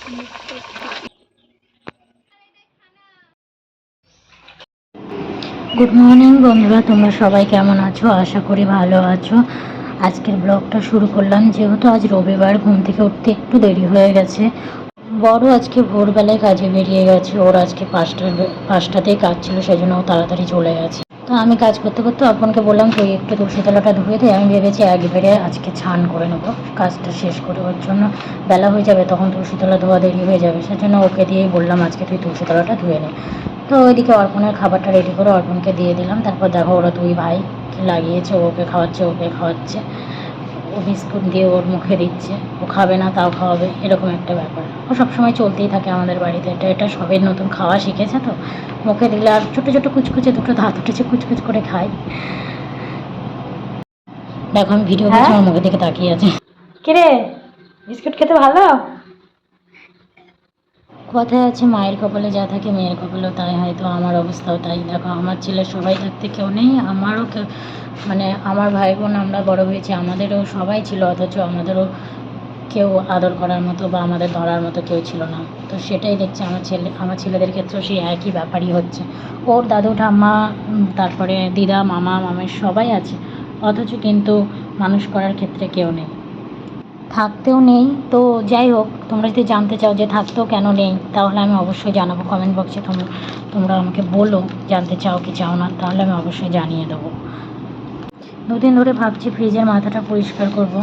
Good morning বন্ধুরা, তোমরা সবাই কেমন আছো? আশা করি ভালো আছো। আজকের ব্লগটা শুরু করলাম। যেহেতু আজ রবিবার, ঘুম থেকে উঠতে একটু দেরি হয়ে গেছে। বড় আজকে ভোরবেলায় কাজে বেরিয়ে গেছে। ওর আজকে পাঁচটাতেই কাজ ছিল, সেই জন্য ও তাড়াতাড়ি চলে গেছে। তো আমি কাজ করতে করতে অর্পণকে বললাম তুই একটু তুলসী তলাটা ধুয়ে দে। আমি ভেবেছি একবারে আজকে স্নান করে নেবো, কাজটা শেষ করে। ওর জন্য বেলা হয়ে যাবে, তখন তুলসী তলা ধোয়া দেরি হয়ে যাবে। সেজন্য ওকে দিয়েই বললাম আজকে তুই তুলসী তলাটা ধুয়ে নে। তো ওইদিকে অর্পণের খাবারটা রেডি করে অর্পণকে দিয়ে দিলাম। তারপর দেখো ওরা দুই ভাই লাগিয়েছে, ওকে খাওয়াচ্ছে। ও বিস্কুট দিয়ে ওর মুখে দিচ্ছে, ও খাবে না তাও খাওয়াবে, এরকম একটা ব্যাপার। ও সবসময় চলতেই থাকে আমাদের বাড়িতে। এটা সবের নতুন খাওয়া শিখেছে, তো মুখে দিলে আর ছোটো ছোটো কুচকুচে দুটো দাঁত উঠেছে, কুচকুচ করে খায়। দেখো আমি ভিডিও করছি, আমার মুখের দিকে তাকিয়ে আছে। কিরে, বিস্কুট খেতে ভালো? কথায় আছে মায়ের কপালে যা থাকে মেয়ের কপালেও তাই হয়। তো আমার অবস্থাও তাই। দেখো আমার ছেলে সবাই থাকতে কেউ নেই, আমারও কেউ, মানে আমার ভাই বোন আমরা বড় হয়েছি, আমাদেরও সবাই ছিল, অথচ আমাদেরও কেউ আদর করার মতো বা আমাদের ধরার মতো কেউ ছিল না। তো সেটাই দেখছি আমার ছেলেদের ক্ষেত্রেও সেই একই ব্যাপারই হচ্ছে। ওর দাদু ঠাম্মা, তারপরে দিদা মামা মামের সবাই আছে, অথচ কিন্তু মানুষ করার ক্ষেত্রে কেউ নেই, থাকতেও নেই। তো যাই হোক, তোমরা যদি জানতে চাও যে থাকতেও কেন নেই, তাহলে আমি অবশ্যই জানাবো। কমেন্ট বক্সে তোমরা আমাকে বলো জানতে চাও কি চাও না, তাহলে আমি অবশ্যই জানিয়ে দেবো। দুদিন ধরে ভাবছি ফ্রিজের মাথাটা পরিষ্কার করব,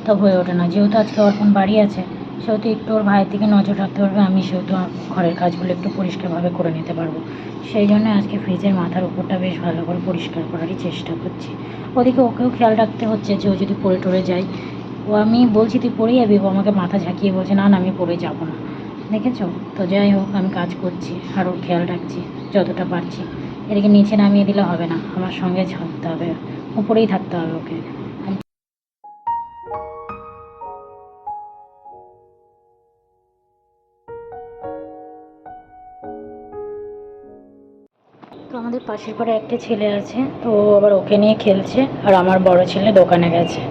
তা হয়ে ওঠে না। যেহেতু আজকে অর্পণ বাড়ি আছে, সেহেতু একটু ওর ভাইয়ের দিকে নজর রাখতে পারবে, আমি সেহেতু ঘরের কাজগুলো একটু পরিষ্কারভাবে করে নিতে পারবো। সেই জন্য আজকে ফ্রিজের মাথার উপরটা বেশ ভালো করে পরিষ্কার করারই চেষ্টা করছি। ওদিকে ওকেও খেয়াল রাখতে হচ্ছে যে ও যদি পড়ে টরে যায়। ও আমি বলছি তুই পড়ে যাবি, ও আমাকে মাথা ঝাঁকিয়ে বলছে না না আমি পড়ে যাবো না। দেখেছো তো? যাই হোক, আমি কাজ করছি আর ওর খেয়াল রাখছি যতটা পারছি। এদিকে নিচে নামিয়ে দিলে হবে না, আমার সঙ্গে থাকতে হবে, উপরেই থাকতে হবে ওকে। তো আমাদের পাশের ঘরে একটা ছেলে আছে, তো আবার ওকে নিয়ে খেলছে, আর আমার বড় ছেলে দোকানে গেছে।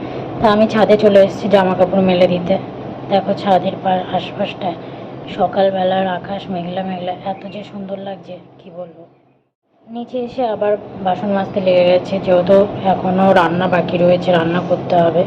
তা আমি ছাদে চলে এসেছি জামা কাপড় মেলে দিতে। দেখো ছাদের আশপাশটায় সকালবেলার আকাশ মেঘলা মেঘলা, এত যে সুন্দর লাগছে কি বলবো। নিচে এসে আবার বাসন মাজতে লেগে গেছে, যেহেতু এখনও রান্না বাকি রয়েছে, রান্না করতে হবে।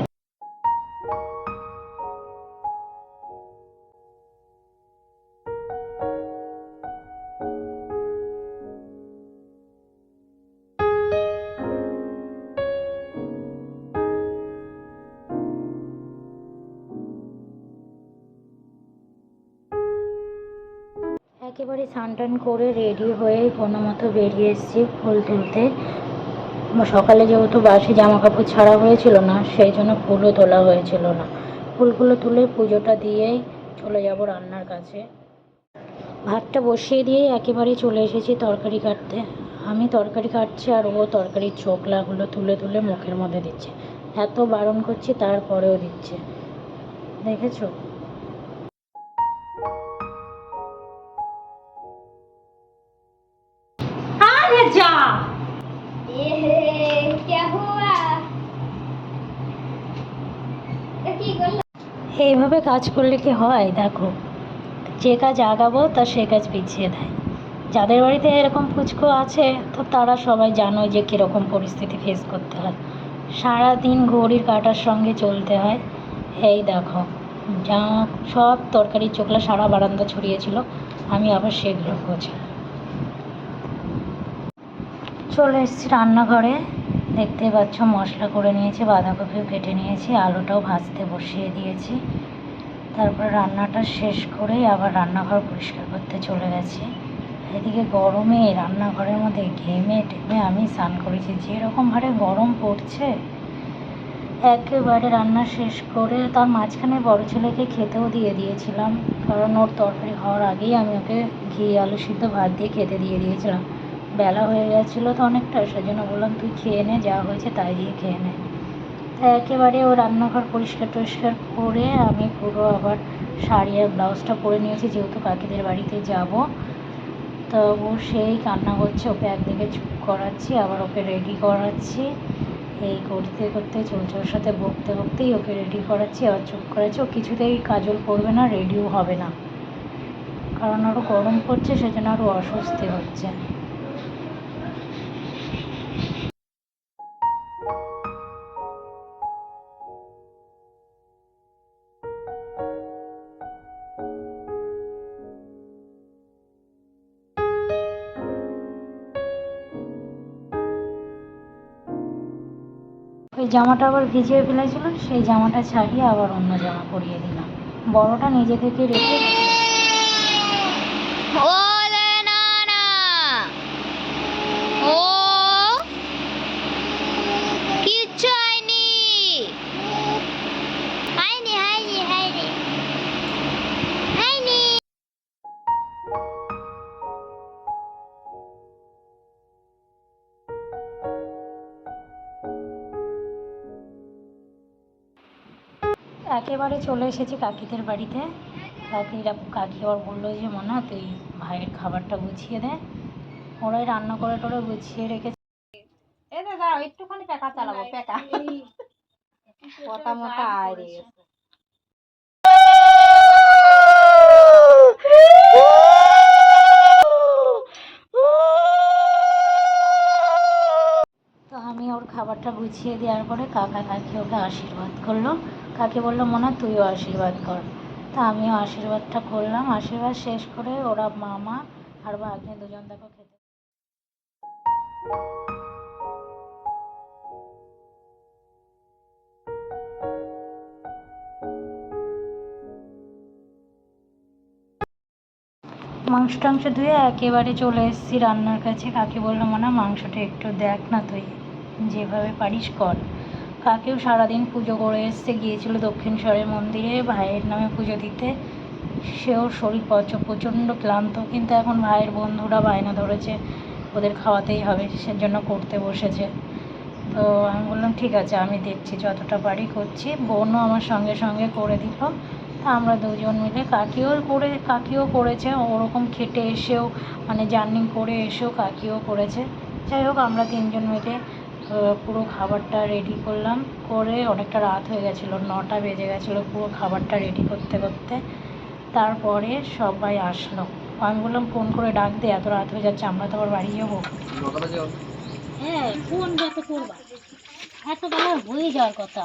একেবারে স্নান টান করে রেডি হয়ে কোনো মতো বেরিয়ে এসেছি ফুল তুলতে। সকালে যেহেতু বাসি জামা কাপড় ছাড়া হয়েছিল না, সেই জন্য ফুলও তোলা হয়েছিল না। ফুলগুলো তুলে পুজোটা দিয়েই চলে যাব রান্নার কাছে। ভাতটা বসিয়ে দিয়েই একেবারেই চলে এসেছি তরকারি কাটতে। আমি তরকারি কাটছি আর ও তরকারির চোখলাগুলো তুলে তুলে মুখের মধ্যে দিচ্ছে। এত বারণ করছি তারপরেও দিচ্ছে, দেখেছো? আরে যা, क्या हुआ? কি করলো? এইভাবে কাজ করলে কি হয়? দেখো, যে কাজ আগাবো তা সে কাজ পিছিয়ে দেয়। যাদের বাড়িতে এরকম পুচকো আছে, তো তারা সবাই জানো যে কীরকম পরিস্থিতি ফেস করতে হয়। সারাদিন ঘড়ির কাঁটার সঙ্গে চলতে হয়। এই দেখো, যা সব তরকারির চোখলা সারা বারান্দা ছড়িয়েছিল, আমি আবার সেগুলো গোছালাম। চলে এসেছি রান্নাঘরে। দেখতেই পাচ্ছ মশলা করে নিয়েছি, বাঁধাকপিও কেটে নিয়েছি, আলুটাও ভাজতে বসিয়ে দিয়েছি। তারপর রান্নাটা শেষ করেই আবার রান্নাঘর পরিষ্কার করতে চলে গেছি। এদিকে গরমে রান্নাঘরের মধ্যে ঘেমে টেমে আমি স্নান করেছি, যেরকম হারে গরম পড়ছে। একেবারে রান্না শেষ করে তার মাঝখানে বড় ছেলেকে খেতেও দিয়ে দিয়েছিলাম, কারণ ওর তরকারি হওয়ার আগেই আমি ওকে ঘি আলু সিদ্ধ ভাত দিয়ে খেতে দিয়ে দিয়েছিলাম। বেলা হয়ে গেছিলো তো অনেকটা, সেজন্য বললাম তুই খেয়ে নে, যা হয়েছে তাই দিয়ে খেয়ে নে। একেবারে ও রান্নাঘর পরিষ্কার টরিষ্কার করে আমি পুরো আবার শাড়ি আর ব্লাউজটা পরে নিয়েছি, যেহেতু কাকিদের বাড়িতে যাব। তো ও সেই কান্না করছে, ওকে একদিকে চুপ করাচ্ছি আবার ওকে রেডি করাচ্ছি। এই করতে করতে চলছে, ওর সাথে বকতে বকতেই ওকে রেডি করাচ্ছি আবার চুপ করাচ্ছি। ও কিছুতেই কাজল পরবে না, রেডিও হবে না। কারণ আরও গরম পড়ছে, সেজন্য আরও অস্বস্তি হচ্ছে। ওই জামাটা আবার ভিজিয়ে ফেলেছিল, সেই জামাটা ছাড়িয়ে আবার অন্য জামা পরিয়ে দিলাম। বড়টা নিজে থেকে রেখে কিচ্ছু হয়নি, হয়নি হয়নি হয়নি হয়নি। একেবারে চলে এসেছি কাকিদের বাড়িতে। কাকি আবার বললো যে মনা তুই ভাইয়ের খাবারটা গুছিয়ে দে। ওরাই রান্না করে টোরে গুছিয়ে রেখেছে। এই তো দাঁড়াও, একটুখানি পেকা চালাবো, পেকা কথা মতো আয় রে গেছে। তো আমি ওর খাবারটা গুছিয়ে দেওয়ার পরে কাকি ওকে আশীর্বাদ করলো। কাকি বললো মনা তুইও আশীর্বাদ কর। তা আমিও আশীর্বাদটা করলাম। আশীর্বাদ শেষ করে ওরা মামা আর ভাগ্নে দুজন দেখো খেতে। মাংস টাংস ধুয়ে একেবারে চলে এসেছি রান্নার কাছে। কাকি বললো মনা মাংসটা একটু দেখ না, তুই যেভাবে পারিস কর। কাকিও সারাদিন পুজো করে এসছে, গিয়েছিল দক্ষিণেশ্বরের মন্দিরে ভাইয়ের নামে পুজো দিতে। সেও শরীর প্রচণ্ড ক্লান্ত, কিন্তু এখন ভাইয়ের বন্ধুরা বায়না ধরেছে ওদের খাওয়াতেই হবে, সেজন্য করতে বসেছে। তো আমি বললাম ঠিক আছে, আমি দেখছি যতটা পারি করছি। বোনও আমার সঙ্গে সঙ্গে করে দিল। আমরা দুজন মিলে কাকিও করেছে, ওরকম খেটে এসেও মানে জার্নি করে এসেও কাকিও করেছে। যাই হোক আমরা তিনজন মিলে পুরো খাবারটা রেডি করলাম। করে অনেকটা রাত হয়ে গেছিলো, 9টা বেজে গেছিলো পুরো খাবারটা রেডি করতে করতে। তারপরে সবাই আসলো। আমি বললাম ফোন করে ডাক দে, এত রাত হয়ে যাচ্ছে, আমরা তো আবার বাড়ি যাবো। হ্যাঁ ফোন যত করবা, এত বেলা হয়ে যাওয়ার কথা।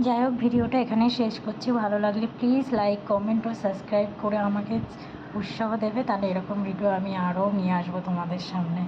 যাই হোক ভিডিওটা এখানেই শেষ করছি। ভালো লাগলে প্লিজ লাইক কমেন্ট ও সাবস্ক্রাইব করে আমাকে উৎসাহ দেবে, তাহলে এরকম ভিডিও আমি আরও নিয়ে আসবো তোমাদের সামনে।